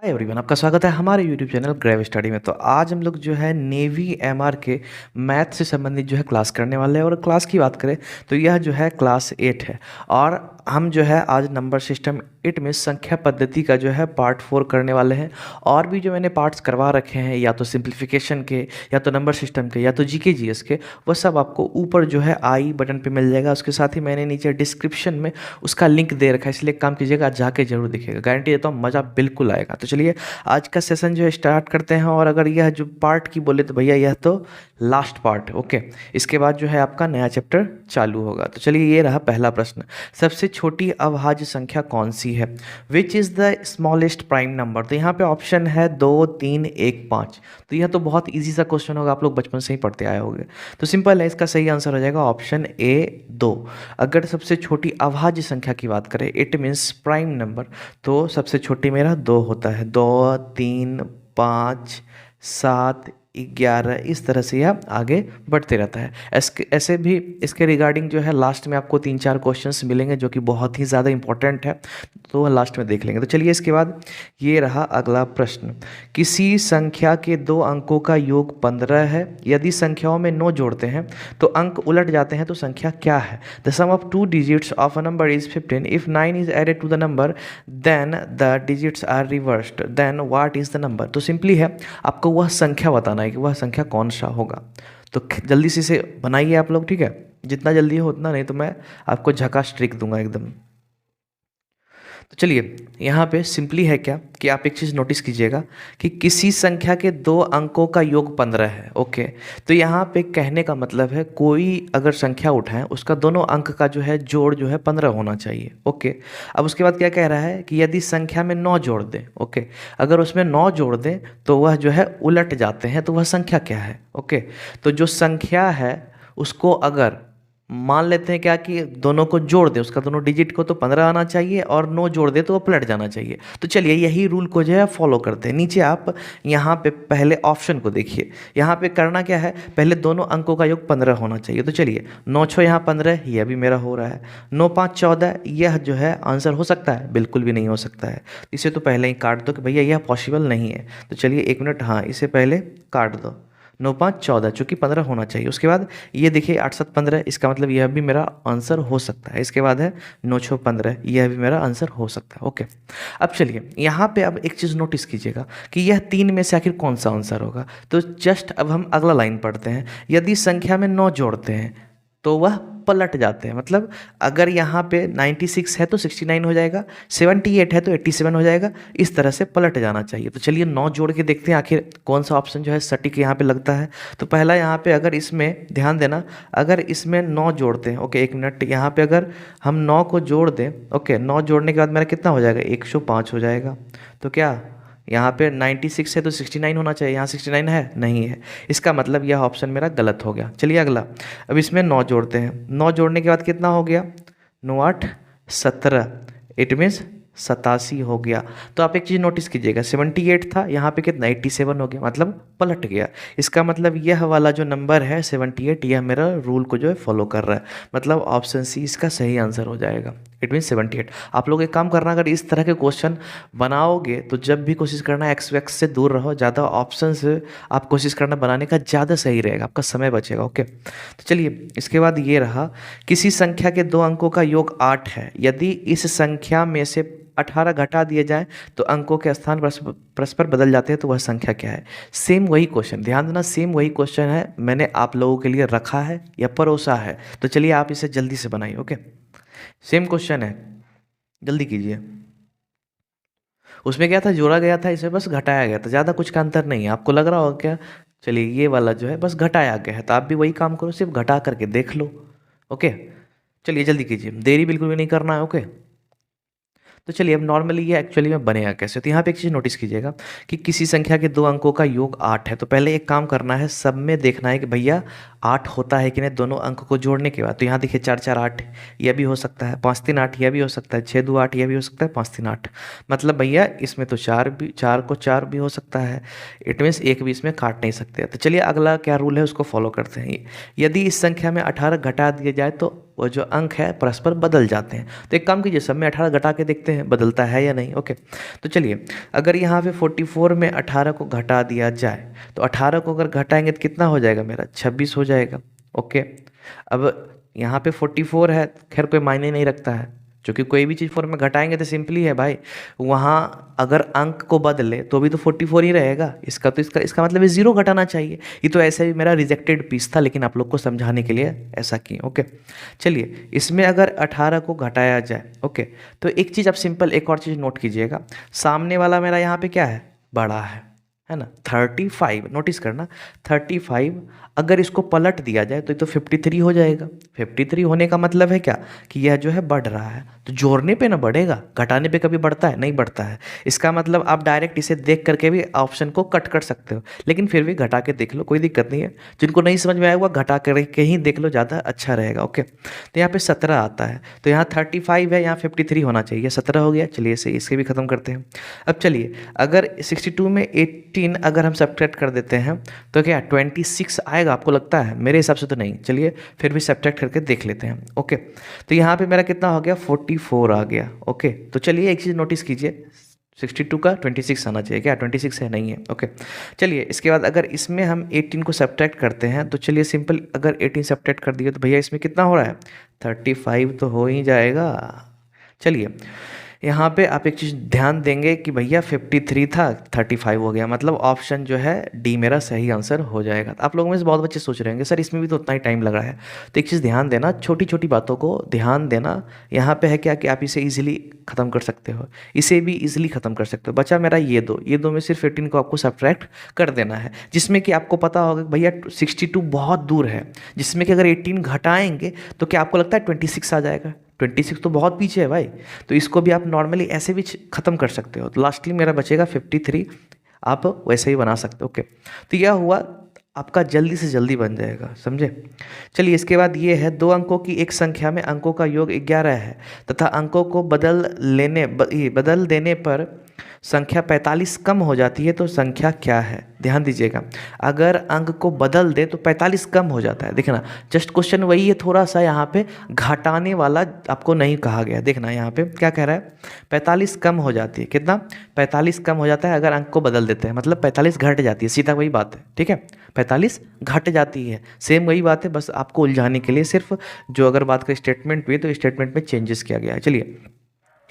Hi everyone, आपका स्वागत है हमारे यूट्यूब चैनल ग्रेव स्टडी में। तो आज हम लोग जो है नेवी एमआर के मैथ से संबंधित जो है क्लास करने वाले हैं। और क्लास की बात करें तो यह जो है क्लास 8 है। और हम जो है आज नंबर सिस्टम 8 में संख्या पद्धति का जो है पार्ट 4 करने वाले हैं। और भी जो मैंने पार्ट्स करवा रखे हैं, या तो सिंप्लीफिकेशन के, या तो नंबर सिस्टम के, या तो जीके जीएस के, वह सब आपको ऊपर जो है आई बटन पे मिल जाएगा। उसके साथ ही मैंने नीचे डिस्क्रिप्शन में उसका लिंक दे रखा है, इसलिए काम कीजिएगा, जाके जरूर देखिएगा। गारंटी देता हूँ मज़ा बिल्कुल आएगा। तो चलिए आज का सेशन जो है स्टार्ट करते हैं। और अगर यह जो पार्ट की बोले तो भैया यह तो लास्ट पार्ट है। ओके, इसके बाद जो है आपका नया चैप्टर चालू होगा। तो चलिए, ये रहा पहला प्रश्न। सबसे छोटी अभाज्य संख्या कौन सी है? Which is the smallest prime number? तो यहाँ पे ऑप्शन है 2, 3, 1, 5। तो यह तो बहुत ईजी सा क्वेश्चन होगा, आप लोग बचपन से ही पढ़ते आए होंगे। तो सिंपल है, इसका सही आंसर हो जाएगा ऑप्शन ए 2। अगर सबसे छोटी अभाज्य संख्या की बात करें, इट मीन्स प्राइम नंबर, तो सबसे छोटी मेरा 2 होता है। 2, 3, 5, 7, 11, इस तरह से यह आगे बढ़ते रहता है। ऐसे भी इसके रिगार्डिंग जो है लास्ट में आपको 3-4 क्वेश्चंस मिलेंगे जो कि बहुत ही ज़्यादा इंपॉर्टेंट है, तो वह लास्ट में देख लेंगे। तो चलिए, इसके बाद ये रहा अगला प्रश्न। किसी संख्या के 2 अंकों का योग 15 है। यदि संख्याओं में 9 जोड़ते हैं तो अंक उलट जाते हैं, तो संख्या क्या है? The sum of 2 digits of a number is 15। If 9 is added to the number then the digits are reversed, then what is the number? तो सिंपली है, आपको वह संख्या बताना है कि वह संख्या कौन सा होगा। तो जल्दी से इसे बनाइए आप लोग, ठीक है? जितना जल्दी हो उतना, नहीं तो मैं आपको झकास ट्रिक दूंगा एकदम। तो चलिए, यहाँ पे सिंपली है क्या कि आप एक चीज़ नोटिस कीजिएगा कि किसी संख्या के 2 अंकों का योग 15 है। ओके, तो यहाँ पे कहने का मतलब है कोई अगर संख्या उठाएं, उसका दोनों अंक का जो है जोड़ जो है 15 होना चाहिए। ओके, अब उसके बाद क्या कह रहा है कि यदि संख्या में 9 जोड़ दें, ओके, अगर उसमें 9 जोड़ दें तो वह जो है उलट जाते हैं, तो वह संख्या क्या है? ओके, तो जो संख्या है उसको अगर मान लेते हैं क्या कि दोनों को जोड़ दे, उसका दोनों डिजिट को तो 15 आना चाहिए, और 9 जोड़ दे तो वो पलट जाना चाहिए। तो चलिए, यही रूल को जो है फॉलो करते हैं। नीचे आप यहाँ पे पहले ऑप्शन को देखिए। यहाँ पे करना क्या है, पहले दोनों अंकों का योग 15 होना चाहिए। तो चलिए, 9 6 यहाँ 15, यह भी मेरा हो रहा है। 9 5 14, यह जो है आंसर हो सकता है? बिल्कुल भी नहीं हो सकता है। इसे तो पहले ही काट दो कि भैया यह पॉसिबल नहीं है। तो चलिए 1 मिनट, हाँ, इसे पहले काट दो। 9 5 14, चूँकि 15 होना चाहिए। उसके बाद ये देखिए 8 7 15, इसका मतलब यह भी मेरा आंसर हो सकता है। इसके बाद है 9 6 15, यह भी मेरा आंसर हो सकता है। ओके, अब चलिए यहाँ पे अब एक चीज़ नोटिस कीजिएगा कि यह 3 में से आखिर कौन सा आंसर होगा। तो जस्ट अब हम अगला लाइन पढ़ते हैं। यदि संख्या में 9 जोड़ते हैं तो वह पलट जाते हैं। मतलब अगर यहाँ पे 96 है तो 69 हो जाएगा, 78 है तो 87 हो जाएगा, इस तरह से पलट जाना चाहिए। तो चलिए 9 जोड़ के देखते हैं आखिर कौन सा ऑप्शन जो है सटीक यहाँ पे लगता है। तो पहला यहाँ पे अगर इसमें ध्यान देना, अगर इसमें 9 जोड़ते हैं, ओके 1 मिनट, यहाँ पे अगर हम 9 को जोड़ दें, ओके, 9 जोड़ने के बाद मेरा कितना हो जाएगा? 105 हो जाएगा। तो क्या यहाँ पे 96 है तो 69 होना चाहिए, यहाँ 69 है? नहीं है। इसका मतलब यह ऑप्शन मेरा गलत हो गया। चलिए अगला, अब इसमें 9 जोड़ते हैं। 9 जोड़ने के बाद कितना हो गया? 9 8 17, इट मीन्स 87 हो गया। तो आप एक चीज़ नोटिस कीजिएगा, 78 था, यहाँ पे कितना 87 हो गया, मतलब पलट गया। इसका मतलब यह वाला जो नंबर है 78, यह मेरा रूल को जो है फॉलो कर रहा है। मतलब ऑप्शन सी इसका सही आंसर हो जाएगा। It mean 78। आप लोग एक काम करना, अगर इस तरह के क्वेश्चन बनाओगे तो जब भी कोशिश करना एक्स वैक्स से दूर रहो, ज़्यादा ऑप्शन से आप कोशिश करना बनाने का, ज़्यादा सही रहेगा, आपका समय बचेगा। ओके, तो चलिए इसके बाद ये रहा। किसी संख्या के 2 अंकों का योग 8 है। यदि इस संख्या में से 18 घटा दिए जाए तो अंकों के स्थान परस्पर बदल जाते हैं, तो वह संख्या क्या है? सेम वही क्वेश्चन, ध्यान देना, सेम वही क्वेश्चन है, मैंने आप लोगों के लिए रखा है या परोसा है। तो चलिए आप इसे जल्दी से बनाइए। ओके, सेम क्वेश्चन है, जल्दी कीजिए। उसमें क्या था, जोड़ा गया था, इसे बस घटाया गया था, ज़्यादा कुछ का अंतर नहीं है। आपको लग रहा होगा क्या? चलिए, ये वाला जो है बस घटाया गया है, तो आप भी वही काम करो, सिर्फ घटा करके देख लो। ओके, चलिए जल्दी कीजिए, देरी बिल्कुल भी नहीं करना है। ओके, तो चलिए अब नॉर्मली ये एक्चुअली में बनेगा कैसे। तो यहाँ पे एक चीज़ नोटिस कीजिएगा कि किसी संख्या के 2 अंकों का योग 8 है। तो पहले एक काम करना है, सब में देखना है कि भैया 8 होता है कि नहीं, दोनों अंक को जोड़ने के बाद। तो यहाँ देखिए 4 4 8, यह भी हो सकता है, 5 3 8, यह भी हो सकता है, 6 2 8, यह भी हो सकता है, 5 3 8। मतलब भैया इसमें तो 4 भी, 4 को 4 भी हो सकता है। इट मीन्स एक भी इसमें काट नहीं सकते। तो चलिए अगला क्या रूल है उसको फॉलो करते हैं। यदि इस संख्या में 18 घटा दिया जाए तो वो जो अंक है परस्पर बदल जाते हैं। तो एक काम कीजिए, सब में 18 घटा के देखते हैं बदलता है या नहीं। ओके, तो चलिए अगर यहाँ पे 44 में 18 को घटा दिया जाए तो 18 को अगर घटाएंगे तो कितना हो जाएगा मेरा, 26 हो जाएगा। ओके, अब यहाँ पे 44 है, खैर कोई मायने नहीं रखता है, क्योंकि कोई भी चीज़ 4 में घटाएंगे तो सिंपली है भाई, वहाँ अगर अंक को बदले तो भी तो 44 ही रहेगा। इसका तो इसका मतलब है 0 घटाना चाहिए। ये तो ऐसे भी मेरा रिजेक्टेड पीस था, लेकिन आप लोग को समझाने के लिए ऐसा किए। ओके, चलिए इसमें अगर 18 को घटाया जाए, ओके, तो एक चीज़ आप सिंपल एक और चीज़ नोट कीजिएगा, सामने वाला मेरा यहाँ पे क्या है, बड़ा है ना, 35। नोटिस करना 35 अगर इसको पलट दिया जाए तो ये तो 53 हो जाएगा। 53 होने का मतलब है क्या, कि यह जो है बढ़ रहा है, तो जोड़ने पे ना बढ़ेगा, घटाने पे कभी बढ़ता है, नहीं बढ़ता है। इसका मतलब आप डायरेक्ट इसे देख करके भी ऑप्शन को कट कर सकते हो, लेकिन फिर भी घटा के देख लो, कोई दिक्कत नहीं है। जिनको नहीं समझ में आएगा घटा करके ही देख लो, ज़्यादा अच्छा रहेगा। ओके, तो यहाँ पे 17 आता है, तो यहाँ 35 है, यहाँ 53 होना चाहिए, 17 हो गया। चलिए इसे इसके भी ख़त्म करते हैं। अब चलिए अगर 62 में 18 अगर हम सब्ट्रैक्ट कर देते हैं तो क्या 26 आएगा, आपको लगता है? मेरे हिसाब से तो नहीं। चलिए फिर भी सब्ट्रैक्ट करके देख लेते हैं। ओके, तो यहाँ पे मेरा कितना हो गया, 44 आ गया। ओके, तो चलिए एक चीज़ नोटिस कीजिए, 62 का 26 आना चाहिए, क्या 26 है? नहीं है। ओके, चलिए इसके बाद अगर इसमें हम 18 को सब्ट्रैक्ट करते हैं तो चलिए सिंपल अगर 18 सब्ट्रैक्ट कर दिए तो भैया इसमें कितना हो रहा है, 35 तो हो ही जाएगा। चलिए यहाँ पे आप एक चीज़ ध्यान देंगे कि भैया 53 था, 35 हो गया, मतलब ऑप्शन जो है डी मेरा सही आंसर हो जाएगा। तो आप लोगों में से बहुत बच्चे सोच रहे होंगे सर इसमें भी तो उतना ही टाइम लग रहा है। तो एक चीज़ ध्यान देना, छोटी छोटी बातों को ध्यान देना। यहाँ पे है क्या कि आप इसे ईजिली ख़त्म कर सकते हो, इसे भी ईजिली ख़त्म कर सकते हो। बचा मेरा ये दो में सिर्फ 18 को आपको सब्ट्रैक्ट कर देना है, जिसमें कि आपको पता होगा कि भैया 62 बहुत दूर है, जिसमें कि अगर 18 घटाएंगे तो क्या आपको लगता है 26 आ जाएगा? 26 तो बहुत पीछे है भाई, तो इसको भी आप नॉर्मली ऐसे भी ख़त्म कर सकते हो। तो लास्टली मेरा बचेगा 53, आप वैसे ही बना सकते हो। ओके, तो यह हुआ आपका जल्दी से जल्दी बन जाएगा, समझे? चलिए इसके बाद ये है, 2 अंकों की एक संख्या में अंकों का योग 11 है तथा अंकों को बदल देने पर संख्या 45 कम हो जाती है, तो संख्या क्या है? ध्यान दीजिएगा, अगर अंक को बदल दे तो 45 कम हो जाता है। देखना जस्ट क्वेश्चन वही है, थोड़ा सा यहाँ पे घटाने वाला आपको नहीं कहा गया। देखना यहाँ पे क्या कह रहा है, 45 कम हो जाती है, कितना? 45 कम हो जाता है अगर अंक को बदल देते हैं, मतलब 45 घट जाती है, सीधा वही बात है। ठीक है, 45 घट जाती है, सेम वही बात है, बस आपको उलझाने के लिए सिर्फ जो अगर बात का स्टेटमेंट हुई तो स्टेटमेंट में चेंजेस किया गया है। चलिए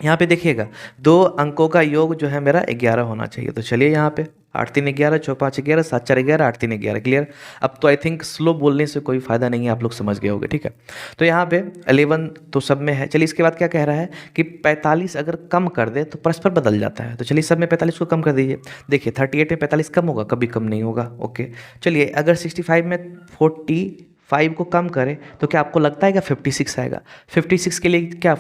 यहाँ पे देखिएगा 2 अंकों का योग जो है मेरा 11 होना चाहिए। तो चलिए यहाँ पे 8 3 11, 6 5 11, 7 4 11, 8 3 11, क्लियर। अब तो आई थिंक स्लो बोलने से कोई फ़ायदा नहीं है, आप लोग समझ गए होंगे। ठीक है, तो यहाँ पे 11 तो सब में है। चलिए इसके बाद क्या कह रहा है कि 45 अगर कम कर दे तो परस्पर बदल जाता है। तो चलिए सब में 45 को कम कर दीजिए। देखिए 38 में 45 कम होगा, कभी कम नहीं होगा। ओके, चलिए अगर 65 में 45 को कम करें तो क्या आपको लगता है क्या 56 आएगा? 56 के लिए क्या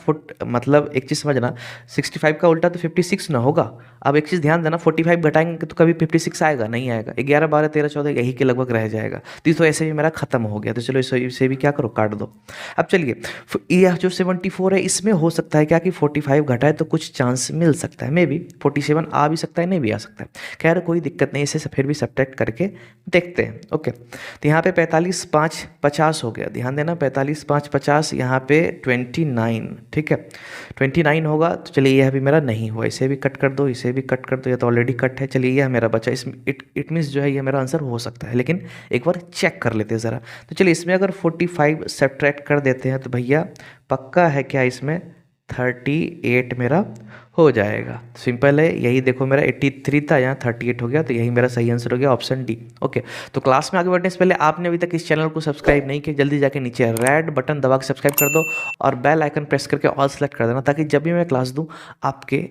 मतलब एक चीज़ समझना, 65 का उल्टा तो 56 ना होगा। अब एक चीज़ ध्यान देना, 45 घटाएंगे तो कभी 56 आएगा? नहीं आएगा। 11 12 13 14 यही के लगभग रह जाएगा। तो ये तो ऐसे भी मेरा खत्म हो गया। तो चलो इसे भी क्या करो, काट दो। अब चलिए यह जो 74 है इसमें हो सकता है क्या कि 45 घटाए तो कुछ चांस मिल सकता है, मे बी 47 आ भी सकता है, नहीं भी आ सकता है। खैर कोई दिक्कत नहीं, इसे फिर भी सब्ट्रैक्ट करके देखते हैं। ओके, तो यहाँ पे 45 5 50 हो गया। ध्यान देना 45 5 50, यहाँ पे 29। ठीक है, 29 होगा। तो चलिए यह भी मेरा नहीं हुआ, इसे भी कट कर दो, इसे भी कट कर दो, ये तो ऑलरेडी कट है। चलिए यह मेरा बचा, इसमें इट मीन्स जो है ये मेरा आंसर हो सकता है, लेकिन एक बार चेक कर लेते हैं ज़रा। तो चलिए इसमें अगर 45 सब्ट्रैक्ट कर देते हैं तो भैया पक्का है क्या इसमें 38 मेरा हो जाएगा। सिंपल है, यही देखो मेरा 83 था, यहाँ 38 हो गया, तो यही मेरा सही आंसर हो गया, ऑप्शन डी। ओके, तो क्लास में आगे बढ़ने से पहले आपने अभी तक इस चैनल को सब्सक्राइब नहीं किया, जल्दी जाके नीचे रेड बटन दबा के सब्सक्राइब कर दो और बेल आइकन प्रेस करके ऑल सेलेक्ट कर देना, ताकि जब भी मैं क्लास दूँ आपके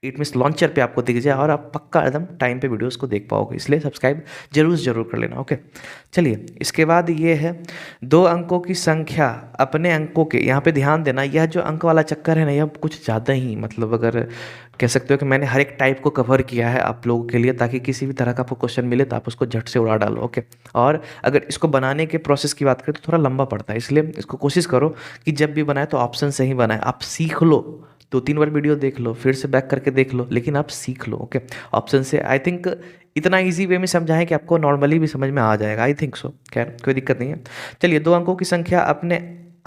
इट मीन्स लॉन्चर पे आपको दिख जाए और आप पक्का एकदम टाइम पे वीडियोस को देख पाओगे। इसलिए सब्सक्राइब जरूर कर लेना। ओके, चलिए इसके बाद ये है 2 अंकों की संख्या अपने अंकों के, यहाँ पे ध्यान देना, यह जो अंक वाला चक्कर है ना, यह कुछ ज़्यादा ही मतलब अगर कह सकते हो कि मैंने हर एक टाइप को कवर किया है आप लोगों के लिए, ताकि किसी भी तरह का आपको क्वेश्चन मिले तो आप उसको झट से उड़ा डालो। ओके, और अगर इसको बनाने के प्रोसेस की बात करें तो थोड़ा लंबा पड़ता है, इसलिए इसको कोशिश करो कि जब भी बनाए तो ऑप्शन से ही बनाए। आप सीख लो, 2-3 बार वीडियो देख लो, फिर से बैक करके देख लो, लेकिन आप सीख लो। ओके, ऑप्शन से आई थिंक इतना इजी वे में समझाएं कि आपको नॉर्मली भी समझ में आ जाएगा, आई थिंक सो। खैर कोई दिक्कत नहीं है। चलिए 2 अंकों की संख्या अपने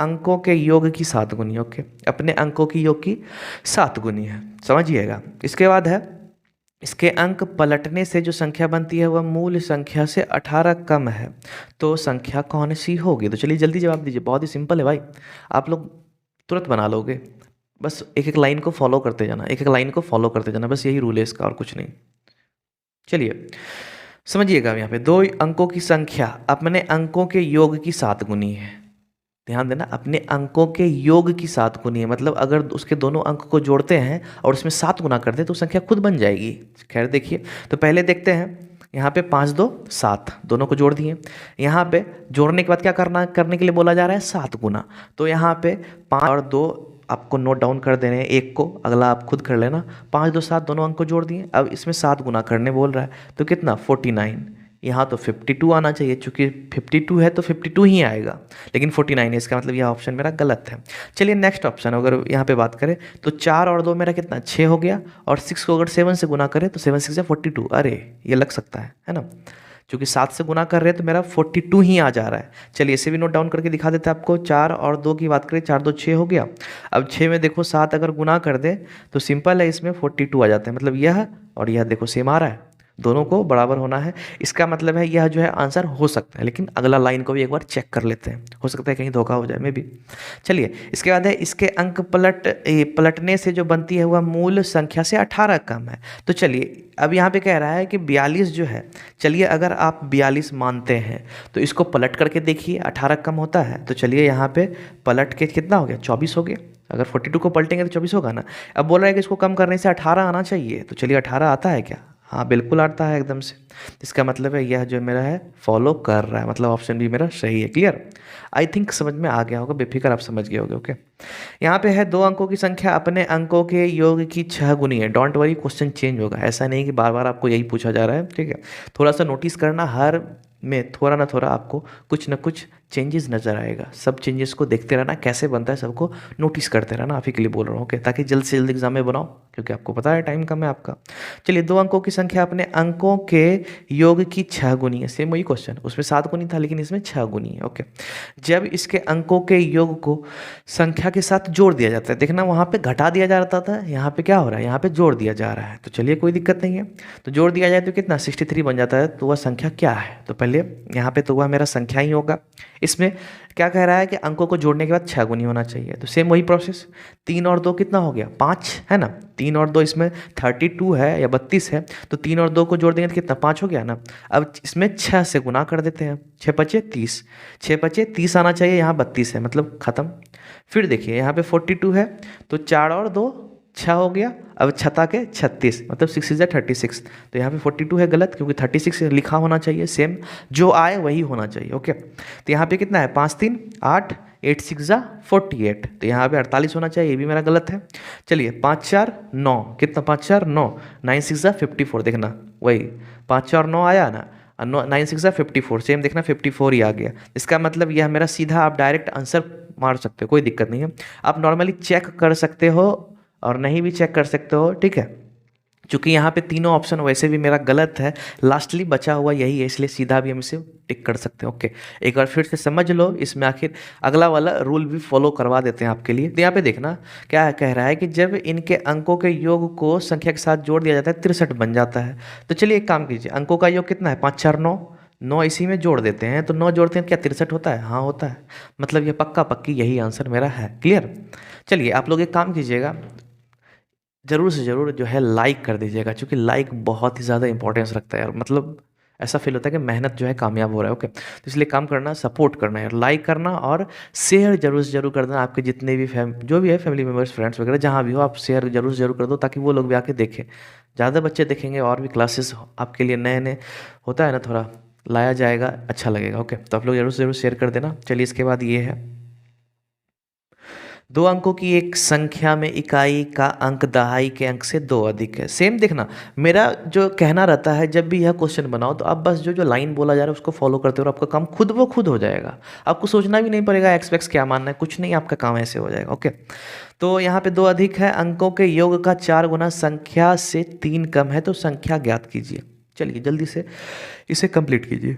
अंकों के योग की 7 गुनी। ओके, अपने अंकों की योग की 7 गुनी है, समझिएगा। इसके बाद है, इसके अंक पलटने से जो संख्या बनती है वह मूल संख्या से 18 कम है, तो संख्या कौन सी होगी? तो चलिए जल्दी जवाब दीजिए, बहुत ही सिंपल है भाई, आप लोग तुरंत बना लोगे। बस एक एक लाइन को फॉलो करते जाना, एक एक लाइन को फॉलो करते जाना, बस यही रूल है इसका और कुछ नहीं। चलिए समझिएगा, यहाँ पे दो अंकों की संख्या अपने अंकों के योग की 7 गुनी है। ध्यान देना, अपने अंकों के योग की 7 गुनी है, मतलब अगर उसके दोनों अंक को जोड़ते हैं और उसमें 7 गुना कर दे तो संख्या खुद बन जाएगी। खैर देखिए, तो पहले देखते हैं, यहाँ पे 5 2 7 दोनों को जोड़ दिए। यहाँ पे जोड़ने के बाद क्या करने के लिए बोला जा रहा है? 7 गुना। तो यहाँ पे 5 और 2 आपको नोट डाउन कर देने हैं, एक को अगला आप खुद कर लेना। 5 2 7 दोनों अंक को जोड़ दिए, अब इसमें 7 गुना करने बोल रहा है, तो कितना? 49। यहाँ तो 52 आना चाहिए, चूंकि 52 है तो 52 ही आएगा, लेकिन 49 है, इसका मतलब यह ऑप्शन मेरा गलत है। चलिए नेक्स्ट ऑप्शन, अगर यहाँ पे बात करें तो 4 और 2 मेरा कितना? 6 हो गया, और 6 को अगर 7 से गुना करें तो 7 6 या 42। अरे ये लग सकता है ना, क्योंकि 7 से गुना कर रहे हैं तो मेरा 42 ही आ जा रहा है। चलिए इसे भी नोट डाउन करके दिखा देते हैं आपको। 4 और 2 की बात करें, 4 2 6 हो गया। अब 6 में देखो 7 अगर गुना कर दे तो सिंपल है, इसमें 42 आ जाता है, मतलब यह और यह देखो सेम आ रहा है, दोनों को बराबर होना है। इसका मतलब है यह जो है आंसर हो सकता है, लेकिन अगला लाइन को भी एक बार चेक कर लेते हैं, हो सकता है कहीं धोखा हो जाए में भी। चलिए इसके बाद है, इसके अंक पलटने से जो बनती है वह मूल संख्या से 18 कम है। तो चलिए अब यहाँ पे कह रहा है कि 42 जो है, चलिए अगर आप 42 मानते हैं तो इसको पलट करके देखिए, 18 कम होता है, तो चलिए यहाँ पे पलट के कितना हो गया? 24 हो गया। अगर 42 को पलटेंगे तो 24 होगा ना। अब बोल रहा है कि इसको कम करने से 18 आना चाहिए, तो चलिए 18 आता है क्या? हाँ बिल्कुल आता है एकदम से। इसका मतलब है यह जो मेरा है फॉलो कर रहा है, मतलब ऑप्शन भी मेरा सही है। क्लियर? आई थिंक समझ में आ गया होगा, बेफिक्र आप समझ गए होगे। ओके, यहाँ पे है, दो अंकों की संख्या अपने अंकों के योग की 6 गुनी है। डोंट वरी, क्वेश्चन चेंज होगा, ऐसा नहीं कि बार बार आपको यही पूछा जा रहा है, ठीक है। थोड़ा सा नोटिस करना, हर में थोड़ा ना थोड़ा आपको कुछ ना कुछ चेंजेस नज़र आएगा। सब चेंजेस को देखते रहना, कैसे बनता है सबको नोटिस करते रहना, आप ही के लिए बोल रहा हूँ, ओके, ताकि जल्द से जल्द एग्जाम में बनाओ, क्योंकि आपको पता है टाइम कम है आपका। चलिए, दो अंकों की संख्या अपने अंकों के योग की 6 गुनी है। सेम वही क्वेश्चन, उसमें 7 गुनी था लेकिन इसमें 6 गुनी है। ओके, जब इसके अंकों के योग को संख्या के साथ जोड़ दिया जाता है, देखना वहाँ पे घटा दिया जाता था, यहाँ पे क्या हो रहा है? यहाँ पे जोड़ दिया जा रहा है। तो चलिए कोई दिक्कत नहीं है, तो जोड़ दिया जाए तो कितना? 63 बन जाता है। तो वह संख्या क्या है? तो पहले यहाँ पे तो वह मेरा संख्या ही होगा। इसमें क्या कह रहा है कि अंकों को जोड़ने के बाद 6 गुनी होना चाहिए, तो सेम वही प्रोसेस। 3 और 2 कितना हो गया? 5 है ना। 3 और 2 इसमें 32 है या 32 है, तो 3 और 2 को जोड़ देंगे तो कितना? 5 हो गया ना। अब इसमें 6 से गुना कर देते हैं, 6 पचे 30, 6 पचे 30 आना चाहिए, यहाँ 32 है, मतलब खत्म। फिर देखिए यहाँ पे 42 है, तो 4 और 2 6 हो गया। अब छता के 36, मतलब 6 इज 36, तो यहाँ पे 42 है गलत, क्योंकि 36 लिखा होना चाहिए, सेम जो आए वही होना चाहिए। ओके, तो यहाँ पे कितना है? 5 3 8, 8 6 48, तो यहाँ पे 48 होना चाहिए, ये भी मेरा गलत है। चलिए 5 4 9, कितना? 5 4 9, 9 6 54, देखना वही 5 4 9 आया ना, 9 6 54, सेम देखना 54 ही आ गया। इसका मतलब यह मेरा सीधा आप डायरेक्ट आंसर मार सकते हो, कोई दिक्कत नहीं है। आप नॉर्मली चेक कर सकते हो और नहीं भी चेक कर सकते हो, ठीक है। चूंकि यहाँ पे तीनों ऑप्शन वैसे भी मेरा गलत है, लास्टली बचा हुआ यही है, इसलिए सीधा भी हम इसे टिक कर सकते हैं। ओके, एक बार फिर से समझ लो, इसमें आखिर अगला वाला रूल भी फॉलो करवा देते हैं आपके लिए। तो यहाँ पे देखना क्या कह रहा है कि जब इनके अंकों के योग को संख्या के साथ जोड़ दिया जाता है 63 बन जाता है। तो चलिए एक काम कीजिए, अंकों का योग कितना है? 5 4 9, 9 इसी में जोड़ देते हैं, तो 9 जोड़ते हैं क्या 63 होता है? हाँ होता है, मतलब ये पक्का पक्की यही आंसर मेरा है। क्लियर? चलिए आप लोग एक काम कीजिएगा, ज़रूर से ज़रूर जो है लाइक कर दीजिएगा, क्योंकि लाइक बहुत ही ज़्यादा इंपॉर्टेंस रखता है यार, मतलब ऐसा फील होता है कि मेहनत जो है कामयाब हो रहा है। ओके, तो इसलिए काम करना, सपोर्ट करना यार, लाइक करना और शेयर जरूर से जरूर कर देना। आपके जितने भी जो भी है फैमिली मेम्बर्स, फ्रेंड्स वगैरह, जहाँ भी हो, आप शेयर जरूर से जरूर कर दो, ताकि वो लोग भी आके देखें, ज़्यादा बच्चे देखेंगे और भी क्लासेस आपके लिए नए नए होता है ना, थोड़ा लाया जाएगा, अच्छा लगेगा। ओके, तो आप लोग जरूर से जरूर शेयर कर देना। चलिए इसके बाद ये है, दो अंकों की एक संख्या में इकाई का अंक दहाई के अंक से 2 अधिक है। सेम देखना, मेरा जो कहना रहता है, जब भी यह क्वेश्चन बनाओ तो आप बस जो जो लाइन बोला जा रहा है उसको फॉलो करते हो, और आपका काम खुद व खुद हो जाएगा। आपको सोचना भी नहीं पड़ेगा एक्सपेक्ट्स क्या मानना है, कुछ नहीं, आपका काम ऐसे हो जाएगा। ओके, तो यहाँ पे 2 अधिक है, अंकों के योग का 4 गुना संख्या से 3 कम है, तो संख्या ज्ञात कीजिए। चलिए जल्दी से इसे कंप्लीट कीजिए।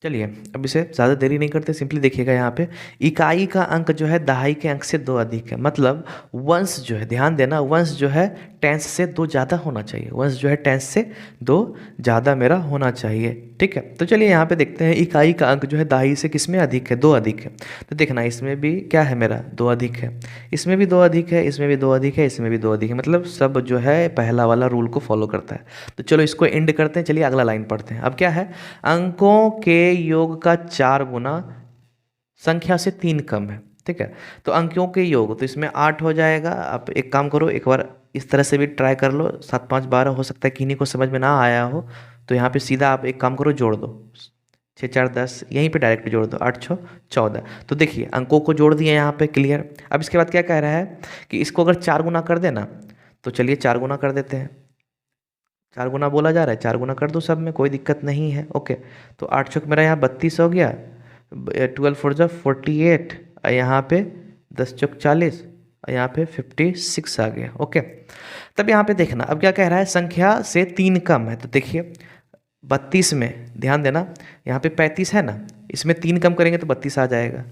चलिए, अब इसे ज़्यादा देरी नहीं करते, सिंपली देखिएगा यहाँ पे इकाई का अंक जो है दहाई के अंक से 2 अधिक है, मतलब वंश जो है, ध्यान देना, वंश जो है टेंस से 2 ज़्यादा होना चाहिए, वंश जो है टेंस से 2 ज़्यादा मेरा होना चाहिए। ठीक है, तो चलिए यहाँ पे देखते हैं इकाई का अंक जो है दहाई से किस में अधिक है, 2 अधिक है। तो देखना इसमें भी क्या है मेरा 2 अधिक है, इसमें भी 2 अधिक है, इसमें भी 2 अधिक है, इसमें भी 2 अधिक है, मतलब सब जो है पहला वाला रूल को फॉलो करता है। तो चलो इसको एंड करते हैं, चलिए अगला लाइन पढ़ते हैं। अब क्या है, अंकों के योग का 4 गुना संख्या से 3 कम है। ठीक है, तो अंकों के योग, तो इसमें 8 हो जाएगा। आप एक काम करो, एक बार इस तरह से भी ट्राई कर लो, 7 5 12, हो सकता है किन्हीं को समझ में ना आया हो, तो यहाँ पे सीधा आप एक काम करो, जोड़ दो, 6 4 10, यहीं पे डायरेक्ट जोड़ दो, 8 6 14। तो देखिए अंकों को जोड़ दिए यहाँ पे, क्लियर। अब इसके बाद क्या कह रहा है कि इसको अगर 4 गुना कर देना, तो चलिए 4 गुना कर देते हैं, 4 गुना बोला जा रहा है, 4 गुना कर दो, सब में कोई दिक्कत नहीं है। ओके, तो 8 चौक मेरा यहाँ 32 हो गया, 12 4 जा 48, और यहाँ पे 10 चौक 40, और यहाँ पे 56 आ गया। ओके, तब यहाँ पे देखना, अब क्या कह रहा है, संख्या से 3 कम है। तो देखिए 32 में ध्यान देना, यहाँ पे 35 है ना, इसमें 3 कम करेंगे तो 32 आ जाएगा।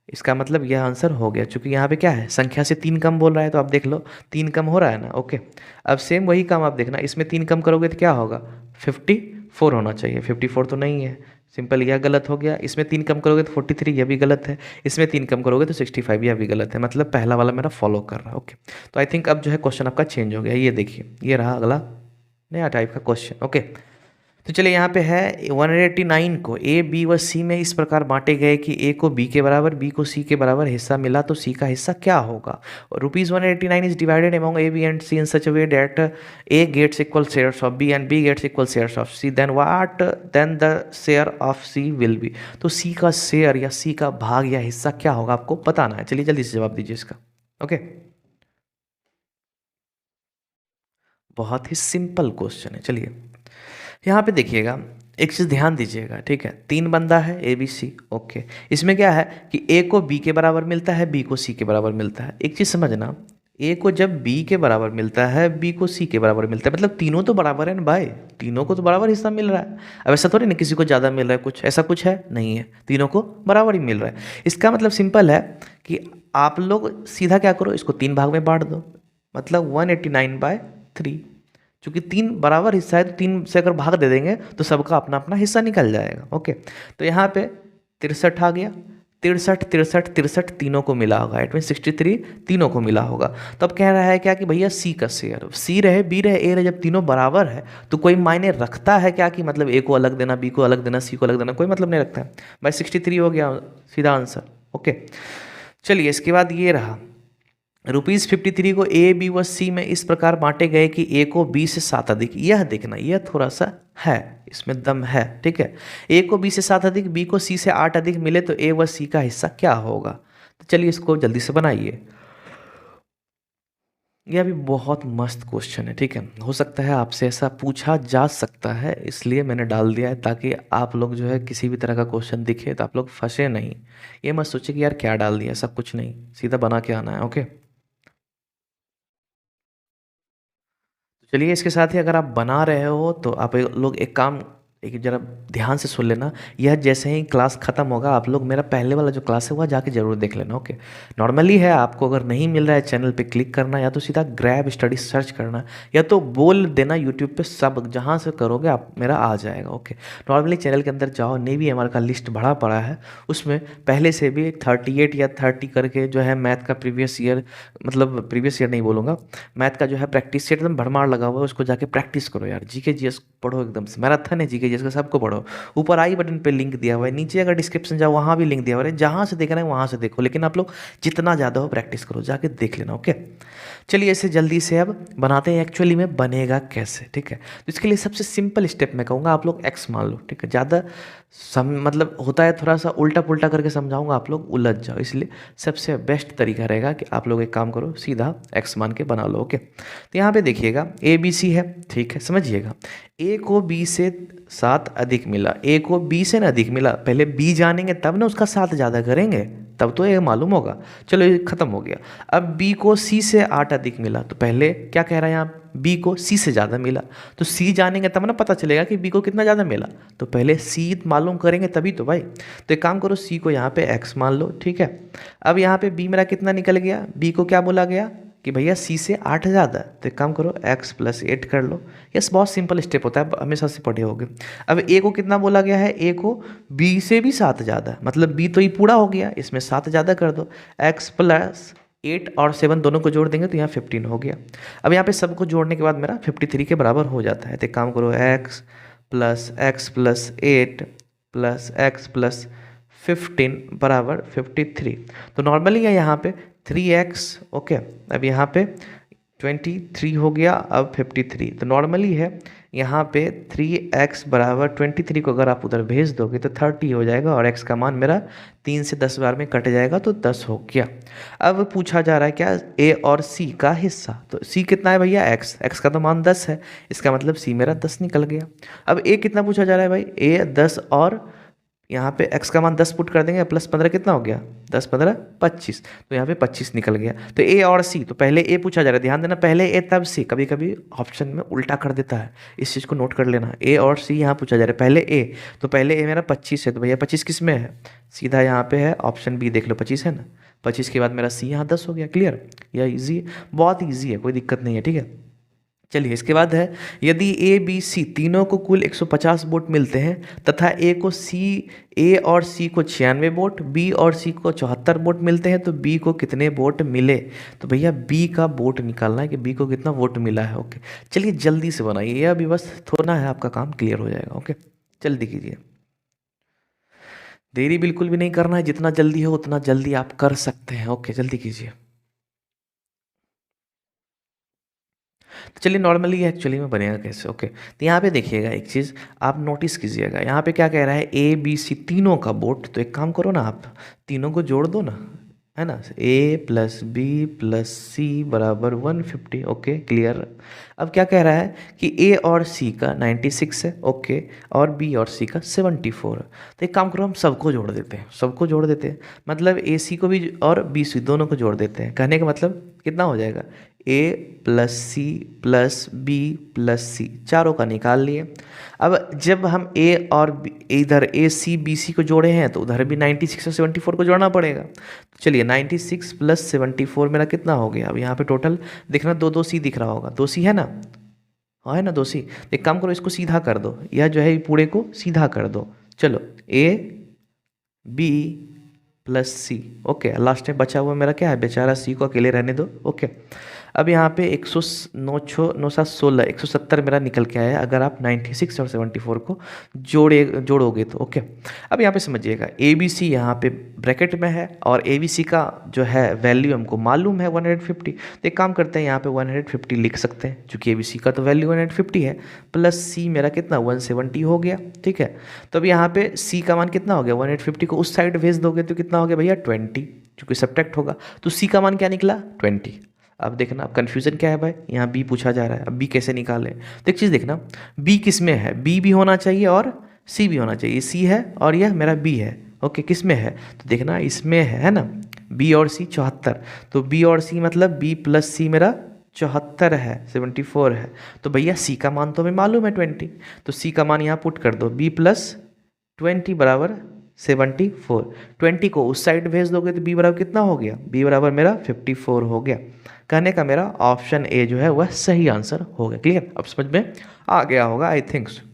इसका मतलब यह आंसर हो गया, क्योंकि यहाँ पे क्या है, संख्या से 3 कम बोल रहा है, तो आप देख लो 3 कम हो रहा है ना। ओके, अब सेम वही काम आप देखना, इसमें 3 कम करोगे तो क्या होगा, 54 होना चाहिए, 54 तो नहीं है, सिंपल यह गलत हो गया। इसमें 3 कम करोगे तो 43, यह भी गलत है। इसमें 3 कम करोगे तो 65, यह भी गलत है, मतलब पहला वाला मेरा फॉलो कर रहा है। ओके, तो आई थिंक अब जो है क्वेश्चन आपका चेंज हो गया, ये देखिए, ये रहा अगला नया टाइप का क्वेश्चन। ओके, तो चलिए यहाँ पे है 189 को ए बी व सी में इस प्रकार बांटे गए कि ए को बी के बराबर, बी को सी के बराबर हिस्सा मिला, तो सी का हिस्सा क्या होगा। ₹189 is divided among A B and C in such a way that A gets equal shares of B and B gets equal shares of C, then the share of C will be. तो C का share या सी का भाग या हिस्सा क्या होगा आपको बताना है। चलिए जल्दी से जवाब दीजिए इसका। ओके, बहुत ही सिंपल क्वेश्चन है। चलिए यहाँ पे देखिएगा, एक चीज़ ध्यान दीजिएगा, ठीक है, 3 बंदा है ए बी सी। ओके, इसमें क्या है कि ए को बी के बराबर मिलता है, बी को सी के बराबर मिलता है। एक चीज़ समझना, ए को जब बी के बराबर मिलता है, बी को सी के बराबर मिलता है, मतलब तीनों तो बराबर है ना भाई, तीनों को तो बराबर हिस्सा मिल रहा है। अब ऐसा थोड़ी ना किसी को ज़्यादा मिल रहा है, कुछ ऐसा कुछ है नहीं है, तीनों को बराबर ही मिल रहा है। इसका मतलब सिंपल है कि आप लोग सीधा क्या करो, इसको 3 भाग में बांट दो, मतलब 189/3। चूंकि 3 बराबर हिस्सा है, तो 3 से अगर भाग दे देंगे तो सबका अपना अपना हिस्सा निकल जाएगा। ओके, तो यहाँ पे 63 आ गया, 63 63 63 तीनों को मिला होगा, इट मीन 63 तीनों को मिला होगा। तो अब कह रहा है क्या कि भैया सी का शेयर, सी रहे बी रहे ए रहे, जब तीनों बराबर है तो कोई मायने रखता है क्या कि मतलब ए को अलग देना, बी को अलग देना, सी को अलग देना, कोई मतलब नहीं रखता है भाई। 63 हो गया सीधा आंसर। ओके, चलिए इसके बाद ये रहा, ₹53 को ए बी व सी में इस प्रकार बांटे गए कि ए को बी से 7 अधिक। यह देखना, यह थोड़ा सा है, इसमें दम है, ठीक है। ए को बी से 7 अधिक, बी को सी से 8 अधिक मिले, तो ए व सी का हिस्सा क्या होगा। तो चलिए इसको जल्दी से बनाइए। यह भी बहुत मस्त क्वेश्चन है, ठीक है। हो सकता है आपसे ऐसा पूछा जा सकता है, इसलिए मैंने डाल दिया है, ताकि आप लोग जो है किसी भी तरह का क्वेश्चन दिखे तो आप लोग फंसे नहीं। ये मत सोचिए कि यार क्या डाल दिया, ऐसा कुछ नहीं, सीधा बना के आना है। ओके, चलिए इसके साथ ही अगर आप बना रहे हो तो आप लोग एक काम, एक जरा ध्यान से सुन लेना। यह जैसे ही क्लास ख़त्म होगा, आप लोग मेरा पहले वाला जो क्लास है वह जाके जरूर देख लेना। ओके, नॉर्मली है, आपको अगर नहीं मिल रहा है चैनल पे क्लिक करना, या तो सीधा ग्रैब स्टडी सर्च करना, या तो बोल देना यूट्यूब पे, सब जहाँ से करोगे आप मेरा आ जाएगा। ओके, नॉर्मली चैनल के अंदर जाओ, नेवी एमआर का लिस्ट भरा पड़ा है, उसमें पहले से भी 38 या 30 करके जो है मैथ का प्रीवियस ईयर, मतलब प्रीवियस ईयर नहीं बोलूँगा, मैथ का जो है प्रैक्टिस सेट एकदम भरमार लगा हुआ है, उसको जाके प्रैक्टिस करो यार। जीके जीएस पढ़ो, एकदम से मैराथन है जीके जीएस का, सबको पढ़ो। ऊपर आई बटन पे लिंक दिया हुआ है, नीचे अगर डिस्क्रिप्शन जाओ वहाँ भी लिंक दिया हुआ है, जहाँ से देख रहे हैं वहाँ से देखो, लेकिन आप लोग जितना ज़्यादा हो प्रैक्टिस करो, जाके देख लेना। ओके, चलिए इसे जल्दी से अब बनाते हैं, एक्चुअली में बनेगा कैसे, ठीक है। तो इसके लिए सबसे सिंपल स्टेप मैं कहूँगा, आप लोग एक्स मान लो, ठीक है। ज़्यादा मतलब होता है थोड़ा सा उल्टा पुल्टा करके समझाऊंगा, आप लोग उलझ जाओ, इसलिए सबसे बेस्ट तरीका रहेगा कि आप लोग एक काम करो, सीधा एक्स मान के बना लो। ओके, तो यहाँ पे देखिएगा ए बी सी है, ठीक है, समझिएगा। ए को बी से 7 अधिक मिला, ए को बी से ना अधिक मिला, पहले बी जानेंगे तब ना उसका 7 ज़्यादा करेंगे, तब तो ये मालूम होगा। चलो ये खत्म हो गया। अब बी को सी से 8 अधिक मिला, तो पहले क्या कह रहा है यहाँ, बी को सी से ज़्यादा मिला, तो सी जानेंगे तब ना पता चलेगा कि बी को कितना ज़्यादा मिला, तो पहले सी मालूम करेंगे तभी तो भाई। तो एक काम करो, सी को यहाँ पे एक्स मान लो, ठीक है। अब यहाँ पे बी मेरा कितना निकल गया, बी को क्या बोला गया कि भैया सी से 8 ज़्यादा, तो एक काम करो x प्लस 8 कर लो। यस, बहुत सिंपल स्टेप होता है, हमेशा से पढ़े होगे। अब a को कितना बोला गया है, a को b से भी 7 ज़्यादा, मतलब b तो ये पूरा हो गया, इसमें 7 ज़्यादा कर दो। x प्लस 8 और 7 दोनों को जोड़ देंगे तो यहाँ 15 हो गया। अब यहाँ पे सबको जोड़ने के बाद मेरा 53 के बराबर हो जाता है। तो एक काम करो, x plus 8 plus x plus 15 बराबर 53। तो नॉर्मली है यहाँ पे 3x, ओके। अब यहाँ पे 23 हो गया, अब 53। तो नॉर्मली है यहाँ पे 3x बराबर 23 को अगर आप उधर भेज दोगे तो 30 हो जाएगा, और x का मान मेरा 3 से 10 बार में कट जाएगा तो 10 हो गया। अब पूछा जा रहा है क्या, a और c का हिस्सा। तो c कितना है भैया, x का तो मान 10 है, इसका मतलब c मेरा 10 निकल गया। अब a कितना पूछा जा रहा है भाई, a 10 और यहाँ पे x का मान 10 पुट कर देंगे, प्लस 15 कितना हो गया, 10 15 25, तो यहाँ पे 25 निकल गया। तो a और c, तो पहले a पूछा जा रहा है, ध्यान देना, पहले a तब c, कभी कभी ऑप्शन में उल्टा कर देता है, इस चीज़ को नोट कर लेना। a और c यहाँ पूछा जा रहा है, पहले a, तो पहले a मेरा 25 है, तो भैया 25 किस में है, सीधा यहाँ पे है ऑप्शन बी, देख लो 25 है ना, 25 के बाद मेरा c यहाँ 10 हो गया। क्लियर, यह ईजी, बहुत ईजी है, कोई दिक्कत नहीं है, ठीक है। चलिए इसके बाद है, यदि ए बी सी तीनों को कुल 150 वोट मिलते हैं तथा ए और सी को 96 वोट, बी और सी को 74 वोट मिलते हैं, तो बी को कितने वोट मिले। तो भैया बी का वोट निकालना है कि बी को कितना वोट मिला है। ओके, चलिए जल्दी से बनाइए, यह अभी बस थोड़ा है, आपका काम क्लियर हो जाएगा। ओके, जल्दी कीजिए, देरी बिल्कुल भी नहीं करना है, जितना जल्दी हो उतना जल्दी आप कर सकते हैं। ओके, जल्दी कीजिए। तो चलिए नॉर्मली एक्चुअली में बनेगा कैसे। ओके, तो यहाँ पे देखिएगा एक चीज़ आप नोटिस कीजिएगा, यहाँ पे क्या कह रहा है, ए बी सी तीनों का वोट, तो एक काम करो ना, आप तीनों को जोड़ दो ना, है ना, ए प्लस बी प्लस सी बराबर 150। Okay, clear. अब क्या कह रहा है कि ए और सी का 96 है, ओके, और बी और सी का 74 है। तो एक काम करो, हम सबको जोड़ देते हैं, सबको जोड़ देते हैं, मतलब ए सी को भी और बी सी दोनों को जोड़ देते हैं। कहने का मतलब कितना हो जाएगा, A plus C plus B plus C, चारों का निकाल लिए। अब जब हम ए और इधर ए सी बी सी को जोड़े हैं तो उधर भी 96 और 74 को जोड़ना पड़ेगा। तो चलिए 96 प्लस 74 मेरा कितना हो गया। अब यहाँ पे टोटल देखना, दो दो सी दिख रहा होगा, दो सी है ना, हाँ है ना, दो सी। एक काम करो, इसको सीधा कर दो, यह जो है पूरे को सीधा कर दो। चलो A B plus C, okay, last में बचा हुआ मेरा क्या है, बेचारा सी को अकेले रहने दो। ओके, अब यहाँ पे 109 170 मेरा निकल के आया, अगर आप 96 और 74 को जोड़ोगे तो। ओके, अब यहाँ पे समझिएगा, ए बी सी यहाँ पे ब्रैकेट में है, और ए बी सी का जो है वैल्यू हमको मालूम है 150। तो एक काम करते हैं, यहाँ पे 150 लिख सकते हैं, चूँकि ए बी सी का तो वैल्यू 150 है, प्लस सी मेरा कितना 170 हो गया। ठीक है, तो अब यहाँ पे सी का मान कितना हो गया, 150 को उस साइड भेज दोगे तो कितना हो गया भैया 20, चूँकि सब्ट्रैक्ट होगा, तो सी का मान क्या निकला 20। अब देखना, अब कन्फ्यूजन क्या है भाई, यहाँ बी पूछा जा रहा है, अब बी कैसे निकालें। तो एक चीज़ देखना, बी किस में है, बी भी होना चाहिए और सी भी होना चाहिए, सी है और यह मेरा बी है। ओके, किस में है, तो देखना इसमें है ना, बी और सी 74, तो बी और सी मतलब बी प्लस सी मेरा 74 है, 74 है। तो भैया सी का मान तो हमें मालूम है 20, तो सी का मान यहाँ पुट कर दो, बी प्लस 20 बराबर 74। 20 को उस साइड भेज दोगे तो बी बराबर कितना हो गया, बी बराबर मेरा 54 हो गया। कहने का मेरा ऑप्शन ए जो है वह सही आंसर हो गया। क्लियर, अब समझ में आ गया होगा, आई थिंक सो।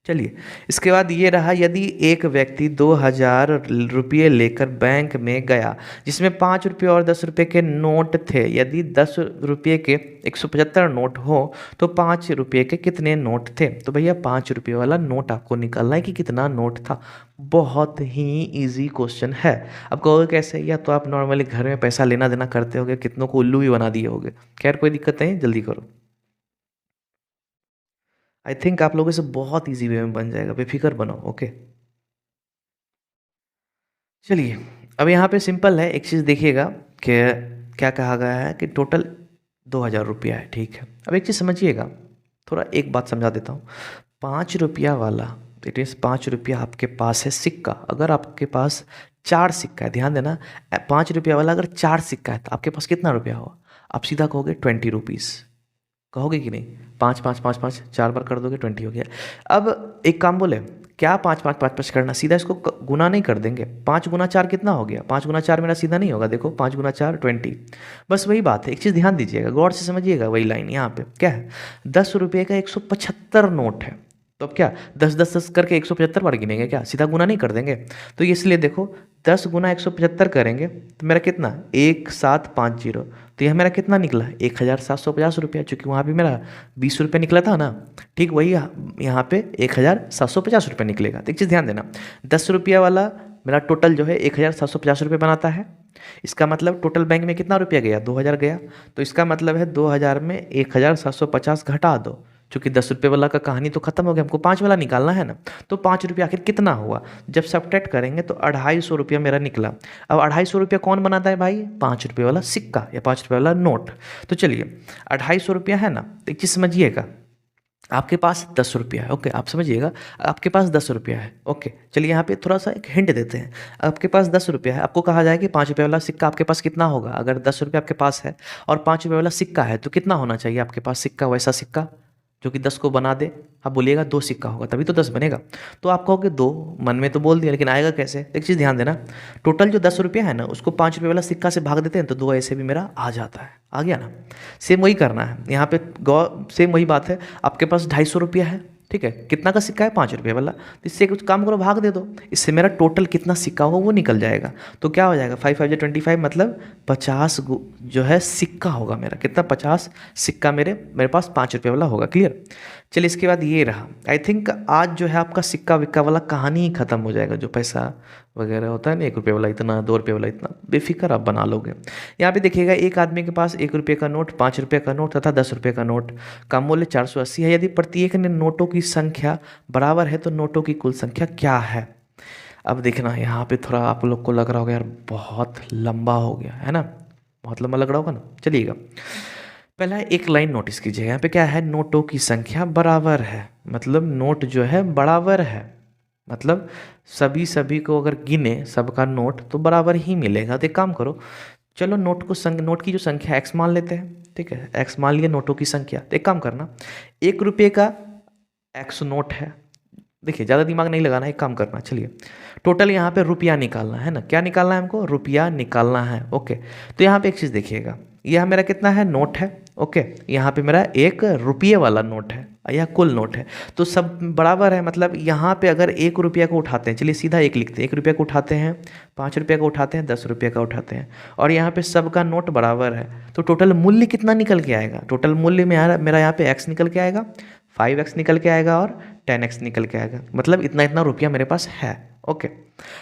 चलिए इसके बाद ये रहा, यदि एक व्यक्ति 2000 रुपये लेकर बैंक में गया जिसमें 5 रुपये और 10 रुपये के नोट थे, यदि 10 रुपये के 175 नोट हो तो 5 रुपये के कितने नोट थे। तो भैया 5 रुपये वाला नोट आपको निकालना है कि कितना नोट था। बहुत ही इजी क्वेश्चन है। अब कहोगे कैसे, या तो आप नॉर्मली घर में पैसा लेना देना करते होगे, कितनों को उल्लू भी बना दिए होगे। खैर कोई दिक्कत नहीं, जल्दी करो, आई थिंक आप लोगों से बहुत इजी वे में बन जाएगा, बेफिक्र बनो। ओके, चलिए अब यहाँ पे सिंपल है, एक चीज़ देखिएगा कि क्या कहा गया है कि टोटल 2000 रुपया है। ठीक है, अब एक चीज़ समझिएगा, थोड़ा एक बात समझा देता हूँ। 5 रुपया वाला, इट मीन्स 5 रुपया आपके पास है सिक्का, अगर आपके पास 4 सिक्का है, ध्यान देना, 5 रुपया वाला अगर 4 सिक्का है तो आपके पास कितना रुपया होगा? आप सीधा कहोगे 20 रुपीज़, कहोगे कि नहीं? 5 5 5 5 4 बार कर दोगे, 20 हो गया। अब एक काम बोले, क्या 5 5 5 5 करना, सीधा इसको गुना नहीं कर देंगे? 5 गुना 4 कितना हो गया? 5 गुना 4 मेरा सीधा नहीं होगा, देखो 5 गुना 4 20। बस वही बात है, एक चीज़ ध्यान दीजिएगा, गौर से समझिएगा, वही लाइन यहाँ पे क्या है, 10 रुपये का 175 नोट है। तो अब क्या 10 10 10 करके 175 बार गिनेंगे क्या? सीधा गुना नहीं कर देंगे? तो इसलिए देखो 10 गुना 175 करेंगे तो मेरा कितना, 1750, तो यह मेरा कितना निकला, 1750 रुपया, चूँकि वहाँ भी मेरा 20 रुपये निकला था ना, ठीक वही यहाँ पे 1750 रुपये निकलेगा। तो एक चीज़ ध्यान देना, 10 रुपया वाला मेरा टोटल जो है 1750 रुपये बनाता है। इसका मतलब टोटल बैंक में कितना रुपया गया, 2000 गया। तो इसका मतलब है 2000 में 1750 घटा दो, चूँकि 10 रुपये वाला का कहानी तो खत्म हो गया, हमको 5 वाला निकालना है ना। तो 5 रुपया आखिर कितना हुआ, जब सब्ट्रैक्ट करेंगे तो 250 रुपया मेरा निकला। अब 250 रुपया कौन बनाता है भाई? 5 रुपये वाला सिक्का या 5 रुपये वाला नोट। तो चलिए 250 रुपया है ना, तो एक चीज़ समझिएगा, आपके पास 10 रुपया है, ओके, आप समझिएगा, आपके पास 10 रुपया है, ओके। चलिए यहाँ पे थोड़ा सा एक हिंट देते हैं, आपके पास 10 रुपया है, आपको कहा जाए कि 5 रुपये वाला सिक्का आपके पास कितना होगा? अगर 10 रुपया आपके पास है और 5 रुपये वाला सिक्का है तो कितना होना चाहिए आपके पास सिक्का, वैसा सिक्का जो कि 10 को बना दे? आप बोलिएगा 2 सिक्का होगा तभी तो 10 बनेगा। तो आप कहोगे 2, मन में तो बोल दिया, लेकिन आएगा कैसे? एक चीज़ ध्यान देना, टोटल जो 10 रुपया है ना उसको 5 रुपये वाला सिक्का से भाग देते हैं तो 2 ऐसे भी मेरा आ जाता है, आ गया ना। सेम वही करना है यहाँ पे, सेम वही बात है, आपके पास 250 रुपया है, ठीक है, कितना का सिक्का है? 5 रुपये वाला, तो इससे कुछ काम करो, भाग दे दो, इससे मेरा टोटल कितना सिक्का होगा वो निकल जाएगा। तो क्या हो जाएगा, 5 5 25, मतलब 50 जो है सिक्का होगा मेरा, कितना, 50 सिक्का मेरे पास 5 रुपये वाला होगा। क्लियर? चलिए इसके बाद ये रहा, आई थिंक आज जो है आपका सिक्का विक्का वाला कहानी ही खत्म हो जाएगा, जो पैसा वगैरह होता है ना, 1 रुपये वाला इतना, 2 रुपये वाला इतना, बेफिक्र आप बना लोगे। यहाँ पे देखिएगा एक आदमी के पास 1 रुपये का नोट, 5 रुपये का नोट तथा 10 रुपये का नोट का मूल्य 480 है। यदि प्रत्येक ने नोटों की संख्या बराबर है तो नोटों की कुल संख्या क्या है? अब देखना यहाँ पे थोड़ा आप लोग को लग रहा होगा यार बहुत लंबा हो गया है ना, बहुत लंबा लग रहा होगा ना। चलिएगा पहला एक लाइन नोटिस कीजिएगा, यहाँ पे क्या है, नोटों की संख्या बराबर है, मतलब नोट जो है बराबर है, मतलब सभी को अगर गिने सबका नोट तो बराबर ही मिलेगा। तो एक काम करो, चलो नोट की जो संख्या x मान लेते हैं, ठीक है, x मान लिए नोटों की संख्या। तो एक काम करना, 1 रुपये का x नोट है, देखिए ज़्यादा दिमाग नहीं लगाना, एक काम करना, चलिए टोटल यहाँ पे रुपया निकालना है ना, क्या निकालना है हमको, रुपया निकालना है, ओके। तो यहाँ पे एक चीज़ देखिएगा, यह मेरा कितना है, नोट है, ओके, यहाँ पे मेरा 1 रुपये वाला नोट है, यह कुल नोट है, तो सब बराबर है। मतलब यहाँ पे अगर 1 रुपया को उठाते हैं, चलिए सीधा 1 लिखते हैं, 1 रुपया को उठाते हैं, 5 रुपये का उठाते हैं, 10 रुपये का उठाते हैं, और यहाँ पे सबका नोट बराबर है, तो टोटल मूल्य कितना निकल के आएगा? टोटल मूल्य में मेरा यहाँ पे x निकल के आएगा, 5x निकल के आएगा और 10x निकल के आएगा, मतलब इतना इतना रुपया मेरे पास है, ओके।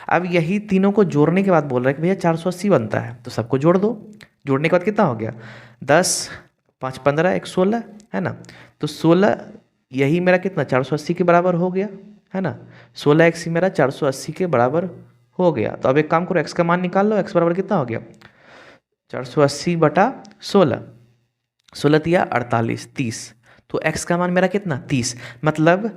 अब यही तीनों को जोड़ने के बाद बोल रहा है कि भैया 480 बनता है, तो सबको जोड़ दो, जोड़ने के बाद कितना हो गया, 10 5 15 1 16 है ना, तो 16 यही मेरा कितना 480 के बराबर हो गया है ना, 16x ही मेरा 480 के बराबर हो गया। तो अब एक काम करो, x का मान निकाल लो, x बराबर कितना हो गया, 480 बटा 16, 16 तिया 48, 30, तो x का मान मेरा कितना 30, मतलब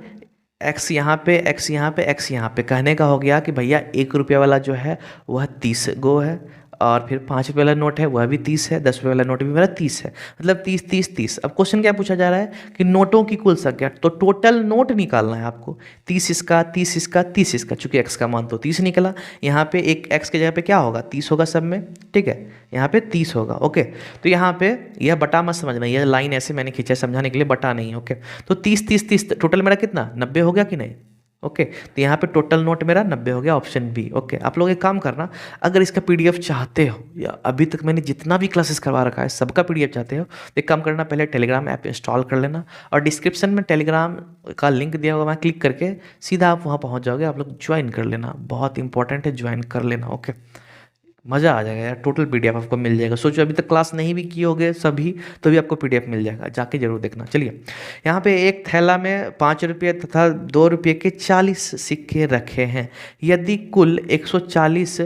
x यहाँ पे x यहाँ पे x यहाँ पे, कहने का हो गया कि भैया 1 रुपये वाला जो है वह 30 गो है, और फिर 5 रुपये वाला नोट है वह भी 30 है, 10 रुपये वाला नोट भी मेरा 30 है, मतलब 30 30 30। अब क्वेश्चन क्या पूछा जा रहा है कि नोटों की कुल संख्या, तो टोटल नोट निकालना है आपको, 30 इसका 30 इसका 30 इसका, चूंकि x का मान तो 30 निकला, यहाँ पे एक x के जगह पे क्या होगा 30 होगा सब में, ठीक है, यहाँ पे 30 होगा, ओके। तो यहाँ पे यह बटा मत समझना, यह लाइन ऐसे मैंने खींचा है समझाने के लिए, बटा नहीं, ओके। तो 30 30 30 टोटल मेरा कितना 90 हो गया कि नहीं, ओके। तो यहाँ पे टोटल नोट मेरा 90 हो गया, ऑप्शन बी, ओके। आप लोग एक काम करना, अगर इसका पीडीएफ चाहते हो, या अभी तक मैंने जितना भी क्लासेस करवा रखा है सबका पीडीएफ चाहते हो, तो एक काम करना, पहले टेलीग्राम ऐप इंस्टॉल कर लेना, और डिस्क्रिप्शन में टेलीग्राम का लिंक दिया होगा, वहाँ क्लिक करके सीधा आप वहाँ पहुँच जाओगे, आप लोग ज्वाइन कर लेना, बहुत इंपॉर्टेंट है, ज्वाइन कर लेना, ओके। मज़ा आ जाएगा यार, टोटल पीडीएफ आपको मिल जाएगा। सोचो अभी तक क्लास नहीं भी किए होगे सभी, तो भी आपको पीडीएफ मिल जाएगा, जाके जरूर देखना। चलिए यहाँ पे एक थैला में 5 रुपये तथा 2 रुपये के 40 सिक्के रखे हैं, यदि कुल 140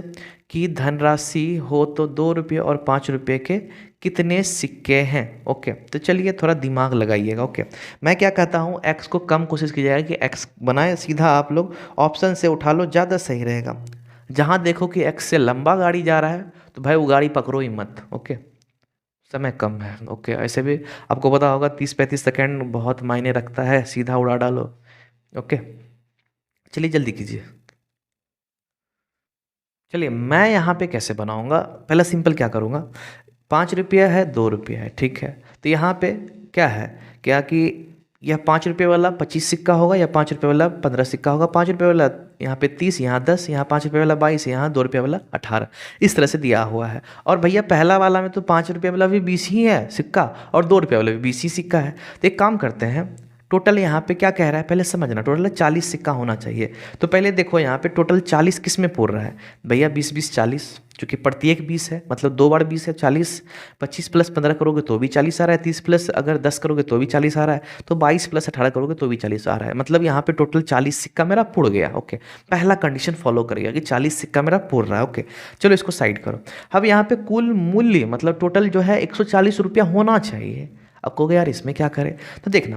की धनराशि हो तो 2 रुपये और 5 रुपये के कितने सिक्के हैं। ओके, तो चलिए थोड़ा दिमाग लगाइएगा। ओके, मैं क्या कहता हूँ, एक्स को कम कोशिश कीजिएगा कि एक्स बनाए, सीधा आप लोग ऑप्शन से उठा लो, ज़्यादा सही रहेगा। जहाँ देखो कि एक्स से लंबा गाड़ी जा रहा है तो भाई वो गाड़ी पकड़ो ही मत। ओके, समय कम है। ओके, ऐसे भी आपको पता होगा 30-35 सेकेंड बहुत मायने रखता है, सीधा उड़ा डालो। ओके, चलिए जल्दी कीजिए। चलिए मैं यहाँ पे कैसे बनाऊँगा, पहला सिंपल क्या करूँगा, 5 रुपया है, 2 रुपया है, ठीक है। तो यहाँ पे क्या है, क्या कि यह 5 रुपये वाला 25 सिक्का होगा, या 5 रुपये वाला 15 सिक्का होगा। 5 रुपये वाला यहाँ पे 30, यहाँ 10, यहाँ 5 रुपये वाला 22, यहाँ 2 रुपये वाला 18, इस तरह से दिया हुआ है। और भैया पहला वाला में तो 5 रुपये वाला भी 20 ही है सिक्का, और 2 रुपये वाला भी 20 ही सिक्का है। तो एक काम करते हैं, टोटल यहाँ पे क्या कह रहा है पहले समझना, टोटल 40 सिक्का होना चाहिए। तो पहले देखो यहाँ पे टोटल 40 किस में पूर रहा है भैया, 20-20-40, चूँकि प्रत्येक 20 है, मतलब 2 बार 20 है, 40। 25 प्लस 15 करोगे तो भी 40 आ रहा है, 30 प्लस अगर 10 करोगे तो भी 40 आ रहा है, तो 22 प्लस 18 करोगे तो भी 40 आ रहा है। मतलब यहाँ पे टोटल 40 सिक्का मेरा पुड़ गया। ओके, पहला कंडीशन फॉलो करिएगा कि 40 सिक्का मेरा पुड़ रहा है। ओके, चलो इसको साइड करो। अब यहाँ पे कुल मूल्य मतलब टोटल जो है 140 रुपया होना चाहिए। अब कहोगे यार इसमें क्या करें, तो देखना,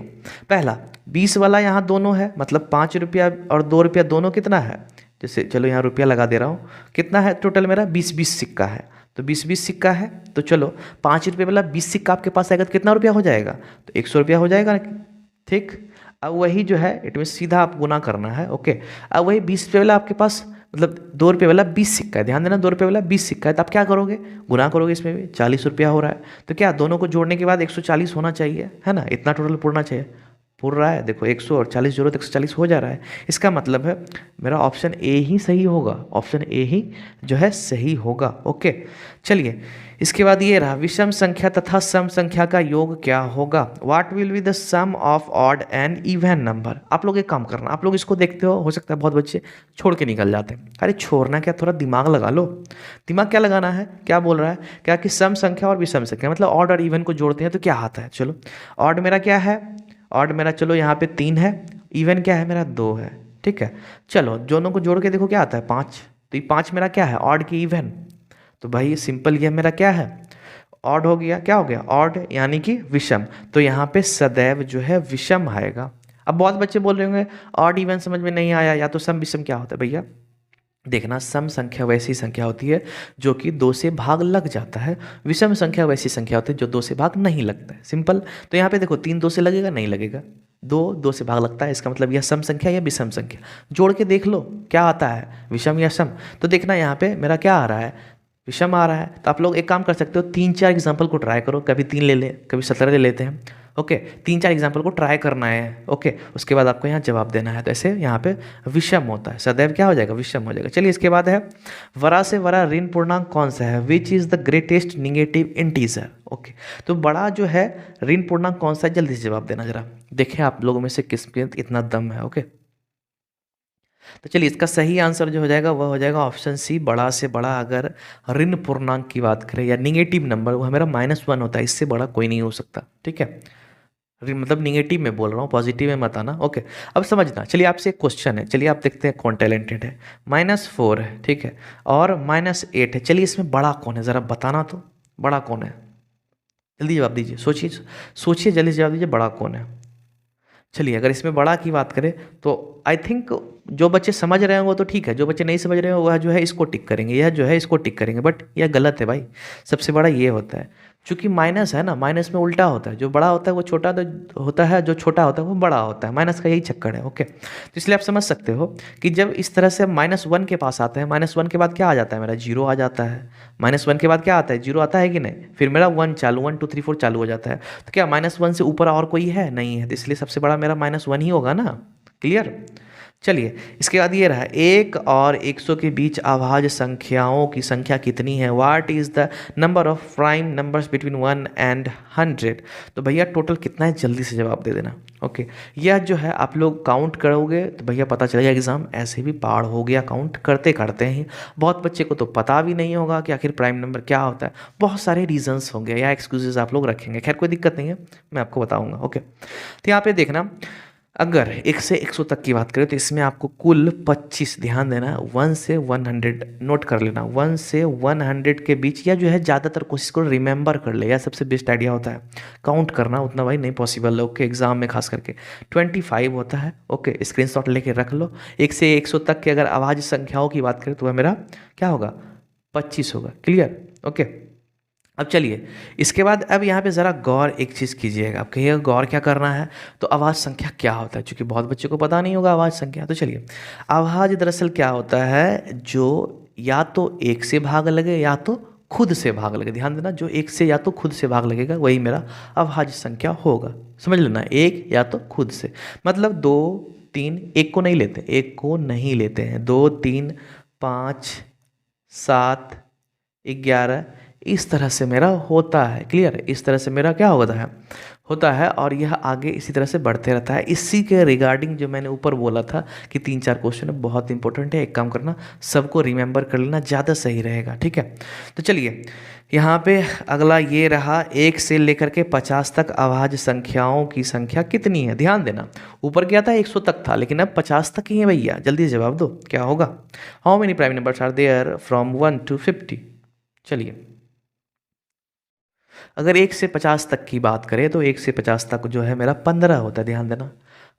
पहला 20 वाला यहाँ दोनों है, मतलब 5 रुपया और 2 रुपया दोनों कितना है, जैसे चलो यहाँ रुपया लगा दे रहा हूँ, कितना है टोटल मेरा 20-20 सिक्का है। तो 20-20 सिक्का है, तो चलो 5 रुपये वाला 20 सिक्का आपके पास आएगा तो कितना रुपया हो जाएगा, तो 100 रुपया हो जाएगा ना, ठीक। अब वही जो है इट मीन सीधा आप गुना करना है। ओके, अब वही 20 रुपये वाला आपके पास मतलब 2 रुपये वाला 20 सिक्का है, ध्यान देना 2 रुपये वाला 20 सिक्का है, तो आप क्या करोगे, गुना करोगे, इसमें भी 40 रुपया हो रहा है, तो क्या दोनों को जोड़ने के बाद 140 होना चाहिए, है ना, इतना टोटल पुरना चाहिए, पुर रहा है। देखो 100 और 40 जोड़ो तो 140 हो जा रहा है। इसका मतलब है मेरा ऑप्शन ए ही सही होगा, ऑप्शन ए ही जो है सही होगा। ओके, चलिए इसके बाद ये रहा, विषम संख्या तथा सम संख्या का योग क्या होगा, what will be the sum of odd and even number. आप लोग एक काम करना, आप लोग इसको देखते हो सकता है बहुत बच्चे छोड़ के निकल जाते हैं। अरे छोड़ना क्या, थोड़ा दिमाग लगा लो। दिमाग क्या लगाना है, क्या बोल रहा है, क्या कि सम संख्या और विषम संख्या मतलब ऑड और इवन को जोड़ते हैं तो क्या आता है। चलो ऑड मेरा क्या है, ऑड मेरा चलो यहाँ पे 3 है, इवन क्या है मेरा 2 है, ठीक है। चलो दोनों को जोड़ के देखो क्या आता है 5, तो ये 5 मेरा क्या है, ऑड की इवन। तो भाई ये सिंपल, ये मेरा क्या है, ऑड हो गया, क्या हो गया, ऑड यानी कि विषम। तो यहाँ पे सदैव जो है विषम आएगा। अब बहुत बच्चे बोल रहे होंगे ऑड इवन समझ में नहीं आया, या तो सम विषम क्या होता है। भैया देखना, सम संख्या वैसी संख्या होती है जो कि 2 से भाग लग जाता है, विषम संख्या वैसी संख्या होती है जो 2 से भाग नहीं लगता है, सिंपल। तो यहाँ पे देखो 3 2 से लगेगा, नहीं लगेगा, 2 से भाग लगता है, इसका मतलब यह सम संख्या या विषम संख्या। जोड़ के देख लो क्या आता है, विषम या सम। तो देखना यहाँ पे मेरा क्या आ रहा है, विषम आ रहा है। तो आप लोग एक काम कर सकते हो, 3-4 एग्जाम्पल को ट्राई करो, कभी 3 ले ले, कभी 17 ले लेते हैं। ओके, 3-4 एग्जाम्पल को ट्राई करना है। ओके, उसके बाद आपको यहाँ जवाब देना है। तो ऐसे यहाँ पे विषम होता है, सदैव क्या हो जाएगा, विषम हो जाएगा। चलिए इसके बाद है, बड़ा से बड़ा ऋण पूर्णांक कौन सा है, which is the greatest negative integer. Okay, तो बड़ा जो है ऋण पूर्णांक कौन सा है, जल्दी से जवाब देना जरा, देखें आप लोगों में से किस में इतना दम है। ओके, तो चलिए इसका सही आंसर जो हो जाएगा वह हो जाएगा ऑप्शन सी, बड़ा से बड़ा अगर ऋण पूर्णांक की बात करें या निगेटिव नंबर, वो मेरा -1 होता है, इससे बड़ा कोई नहीं हो सकता, ठीक है। मतलब निगेटिव में बोल रहा हूँ, पॉजिटिव में मत आना। ओके, अब समझना, चलिए आपसे एक क्वेश्चन है, चलिए आप देखते हैं कौन टैलेंटेड है। -4 है, ठीक है, और -8 है, चलिए इसमें बड़ा कौन है, ज़रा बताना तो, बड़ा कौन है, जल्दी जवाब दीजिए, सोचिए सोचिए, जल्दी जवाब दीजिए, बड़ा कौन है। चलिए अगर इसमें बड़ा की बात करें तो आई थिंक जो बच्चे समझ रहे हैं वो तो ठीक है, जो बच्चे नहीं समझ रहे हैं वह जो है इसको टिक करेंगे, यह जो है इसको टिक करेंगे, बट यह गलत है भाई। सबसे बड़ा ये होता है, चूंकि माइनस है ना, माइनस में उल्टा होता है, जो बड़ा होता है वो छोटा होता है, जो छोटा होता है वो बड़ा होता है, माइनस का यही चक्कर है। ओके, तो इसलिए आप समझ सकते हो कि जब इस तरह से -1 के पास आता है, -1 के बाद क्या आ जाता है मेरा, 0 आ जाता है। -1 के बाद क्या आता है, 0 आता है कि नहीं, फिर मेरा 1 चालू, 1 2 3 4 चालू हो जाता है। तो क्या -1 से ऊपर और कोई है, नहीं है, तो इसलिए सबसे बड़ा मेरा -1 ही होगा ना, क्लियर। चलिए इसके बाद ये रहा, 1 और 100 के बीच अभाज्य संख्याओं की संख्या कितनी है, what is the number of prime numbers between 1 and 100। तो भैया टोटल कितना है, जल्दी से जवाब दे देना। ओके, यह जो है आप लोग काउंट करोगे तो भैया पता चलेगा, एग्जाम ऐसे भी पार हो गया काउंट करते करते ही। बहुत बच्चे को तो पता भी नहीं होगा कि आखिर प्राइम नंबर क्या होता है, बहुत सारे रीजंस होंगे या एक्सक्यूजेज आप लोग रखेंगे, खैर कोई दिक्कत नहीं है, मैं आपको बताऊँगा। ओके, तो यहाँ पे देखना, अगर 1 से 100 तक की बात करें तो इसमें आपको कुल 25, ध्यान देना, 1 से 100 नोट कर लेना, 1 से 100 के बीच, या जो है ज़्यादातर कोशिश करो रिमेंबर कर ले, यह सबसे बेस्ट आइडिया होता है। काउंट करना उतना भाई नहीं पॉसिबल है, ओके, एग्जाम में खास करके 25 होता है, ओके, स्क्रीनशॉट लेके रख लो। 1 से 100 तक के अगर आवाज संख्याओं की बात करें तो वह मेरा क्या होगा, 25 होगा, क्लियर, ओके। अब चलिए, इसके बाद अब यहाँ पे ज़रा गौर एक चीज़ कीजिएगा, आप कहिएगा गौर क्या करना है, तो आवाज़ संख्या क्या होता है, क्योंकि बहुत बच्चों को पता नहीं होगा आवाज़ संख्या। तो चलिए, आवाज़ दरअसल क्या होता है, जो या तो एक से भाग लगे या तो खुद से भाग लगे, ध्यान देना, जो एक से या तो खुद से भाग लगेगा वही मेरा आवाज़ संख्या होगा, समझ लेना, एक या तो खुद से, मतलब 2 3, एक को नहीं लेते, एक को नहीं लेते हैं, 2 3 5 7 11, इस तरह से मेरा होता है, क्लियर, इस तरह से मेरा क्या होता है और यह आगे इसी तरह से बढ़ते रहता है। इसी के रिगार्डिंग जो मैंने ऊपर बोला था कि 3-4 क्वेश्चन बहुत इंपॉर्टेंट है, एक काम करना, सबको रिमेंबर कर लेना, ज़्यादा सही रहेगा, ठीक है। तो चलिए, यहाँ पे अगला ये रहा, 1 से लेकर के 50 तक आवाज संख्याओं की संख्या कितनी है, ध्यान देना, ऊपर क्या था 100 तक था, लेकिन अब 50 तक ही है भैया, जल्दी जवाब दो, क्या होगा, how many prime numbers are there from 1 to 50। चलिए, अगर 1 से 50 तक की बात करें तो 1 से 50 तक जो है मेरा 15 होता है, ध्यान देना।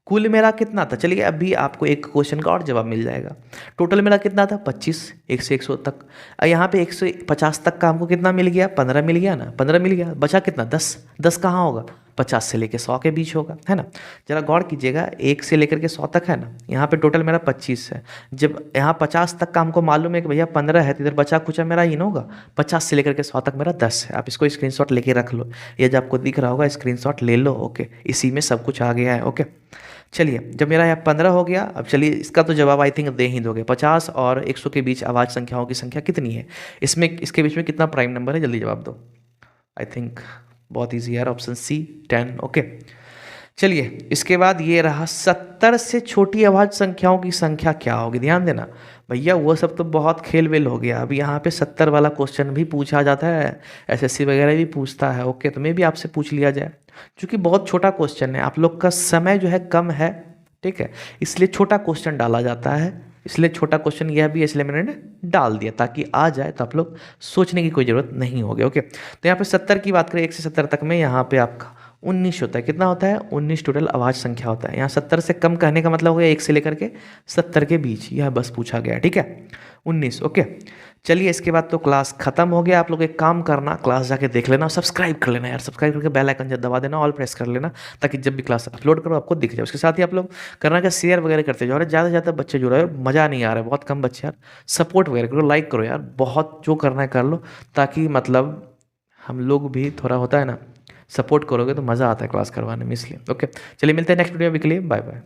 कुल मेरा कितना था, चलिए अभी आपको एक क्वेश्चन का और जवाब मिल जाएगा। टोटल मेरा कितना था 25, 1 से 100 तक। यहाँ पे 1 से 50 तक का हमको कितना मिल गया, 15 मिल गया ना, 15 मिल गया, बचा कितना 10, 10 कहाँ होगा, 50 से लेकर 100 के बीच होगा, है ना। जरा गौर कीजिएगा, 1 से लेकर के 100 तक है ना, यहाँ पे टोटल मेरा 25 है, जब यहाँ 50 तक का हमको मालूम है कि भैया 15 है, तो इधर बचा कुचा मेरा ही ना होगा, 50 से लेकर के 100 तक मेरा 10 है। आप इसको स्क्रीनशॉट लेके रख लो, ये जब आपको दिख रहा होगा स्क्रीनशॉट ले लो, ओके, इसी में सब कुछ आ गया है, ओके। चलिए, जब मेरा यहाँ 15 हो गया, अब चलिए इसका तो जवाब आई थिंक दे ही दोगे, 50 और 100 के बीच आवाज संख्याओं की संख्या कितनी है, इसमें इसके बीच में कितना प्राइम नंबर है, जल्दी जवाब दो। आई थिंक बहुत ईजी यार, ऑप्शन सी 10, ओके। चलिए, इसके बाद ये रहा, 70 से छोटी आवाज संख्याओं की संख्या क्या होगी, ध्यान देना भैया, वो सब तो बहुत खेल वेल हो गया, अब यहाँ पे 70 वाला क्वेश्चन भी पूछा जाता है, एसएससी वगैरह भी पूछता है, ओके, तो मैं भी आपसे पूछ लिया जाए, क्योंकि बहुत छोटा क्वेश्चन है, आप लोग का समय जो है कम है, ठीक है, इसलिए छोटा क्वेश्चन डाला जाता है, इसलिए छोटा क्वेश्चन यह भी है, इसलिए मैंने डाल दिया ताकि आ जाए तो आप लोग सोचने की कोई ज़रूरत नहीं होगी, ओके। तो यहाँ पे 70 की बात करें, 1 से 70 तक में, यहाँ पे आपका 19 होता है, कितना होता है 19 टोटल आवाज संख्या होता है। यहाँ 70 से कम कहने का मतलब हो गया 1 से लेकर के 70 के बीच, यह बस पूछा गया, ठीक है, 19, ओके। चलिए, इसके बाद तो क्लास खत्म हो गया, आप लोग एक काम करना, क्लास जाके देख लेना और सब्सक्राइब कर लेना यार, सब्सक्राइब करके बेल आइकन जब दबा देना, ऑल प्रेस कर लेना, ताकि जब भी क्लास अपलोड करो आपको दिख जाए। उसके साथ ही आप लोग करना क्या, शेयर वगैरह करते जाओ, ज़्यादा से ज़्यादा बच्चे जुड़े हो, मज़ा नहीं आ रहा है, बहुत कम बच्चे यार, सपोर्ट वगैरह करो, लाइक करो यार, बहुत जो करना है कर लो, ताकि मतलब हम लोग भी थोड़ा होता है ना, सपोर्ट करोगे तो मज़ा आता है क्लास करवाने में, इसलिए, ओके। चलिए, मिलते हैं नेक्स्ट वीडियो, अभी के लिए बाय बाय।